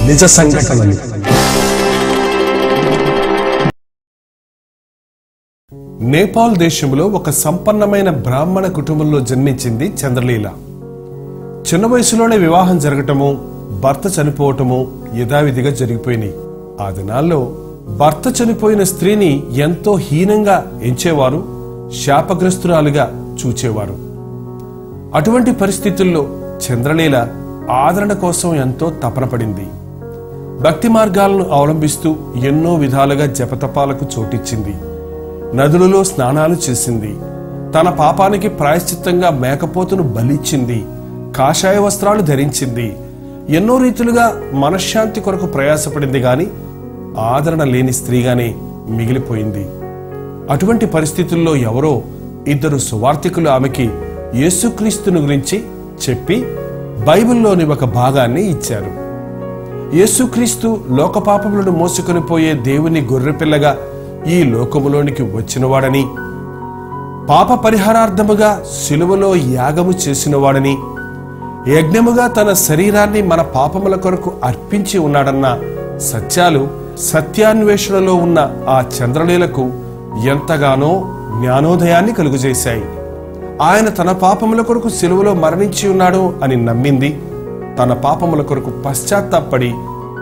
నిజ సంఘటనలు. నేపాల్ దేశంలో ఒక సంపన్నమైన బ్రాహ్మణ కుటుంబంలో జన్మించింది చంద్రలీల. చిన్న వయసులోనే వివాహం జరగటము, భర్త చనిపోవటము యథావిధిగా జరిగిపోయినాయి. ఆ దినాల్లో భర్త చనిపోయిన స్త్రీని ఎంతో హీనంగా ఎంచేవారు, శాపగ్రస్తురాలుగా చూచేవారు. అటువంటి పరిస్థితుల్లో చంద్రలీల ఆదరణ కోసం ఎంతో తపన పడింది. భక్తి మార్గాలను అవలంబిస్తూ ఎన్నో విధాలుగా జపతపాలకు చోటిచ్చింది. నదులలో స్నానాలు చేసింది. తన పాపానికి ప్రాయశ్చిత్తంగా మేకపోతును బలిచ్చింది. కాషాయ వస్త్రాలు ధరించింది. ఎన్నో రీతులుగా మనశ్శాంతి కొరకు ప్రయాసపడింది గాని ఆదరణ లేని స్త్రీగానే మిగిలిపోయింది. అటువంటి పరిస్థితుల్లో ఎవరో ఇద్దరు సువార్తికులు ఆమెకి యేసుక్రీస్తుని గురించి చెప్పి బైబిల్లోని ఒక భాగాన్ని ఇచ్చారు. యేసుక్రీస్తు లోకపాపములను మోసుకొని పోయే దేవుని గొర్రెపిల్లగా ఈ లోకములోనికి వచ్చినవాడని, పాప పరిహారార్థముగా శిలువలో యాగము చేసినవాడని, యజ్ఞముగా తన శరీరాన్ని మన పాపముల కొరకు అర్పించి ఉన్నాడన్న సత్యాలు సత్యాన్వేషణలో ఉన్న ఆ చంద్రలీలకు ఎంతగానో జ్ఞానోదయాన్ని కలుగజేశాయి. ఆయన తన పాపముల కొరకు శిలువలో మరణించి ఉన్నాడు అని నమ్మింది. తన పాపముల కొరకు పశ్చాత్తాపడి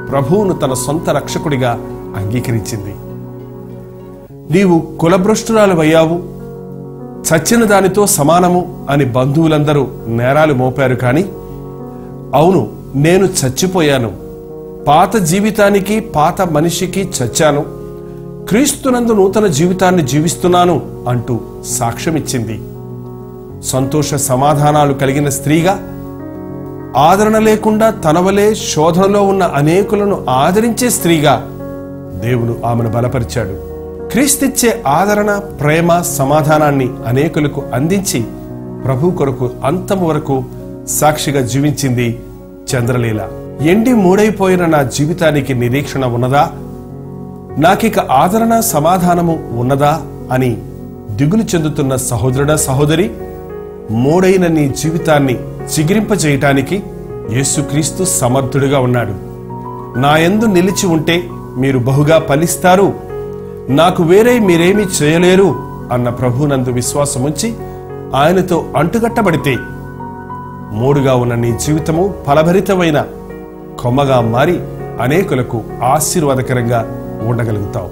ప్రభువును తన సొంత రక్షకుడిగా అంగీకరించింది. నీవు కులభ్రష్టురాలవయ్యావు, చచ్చిన దానితో సమానము అని బంధువులందరూ నేరాలు మోపారు. కాని అవును, నేను చచ్చిపోయాను, పాత జీవితానికి పాత మనిషికి చచ్చాను, క్రీస్తునందు నూతన జీవితాన్ని జీవిస్తున్నాను అంటూ సాక్ష్యమిచ్చింది. సంతోష సమాధానాలు కలిగిన స్త్రీగా, ఆదరణ లేకుండా తనవలే శోధనలో ఉన్న అనేకులను ఆదరించే స్త్రీగా దేవుడు ఆమెను బలపరిచాడు. క్రీస్తుచ్చే ఆదరణ, ప్రేమ, సమాధానాన్ని అనేకులకు అందించి ప్రభు కొరకు అంతము వరకు సాక్షిగా జీవించింది చంద్రలీల. ఎండి మూడైపోయిన నా జీవితానికి నిరీక్షణ ఉన్నదా, నాకిక ఆదరణ సమాధానము ఉన్నదా అని దిగులు చెందుతున్న సహోదరుడా, సహోదరి, మూడైన నీ జీవితాన్ని చిగిరింపజేయటానికి యేసుక్రీస్తు సమర్థుడిగా ఉన్నాడు. నా యందు నిలిచి ఉంటే మీరు బహుగా ఫలిస్తారు, నాకు వేరే మీరేమీ చేయలేరు అన్న ప్రభునందు విశ్వాసముంచి ఆయనతో అంటుగట్టబడితే మూడుగా ఉన్న నీ జీవితము ఫలభరితమైన కొమ్మగా మారి అనేకులకు ఆశీర్వాదకరంగా ఉండగలుగుతావు.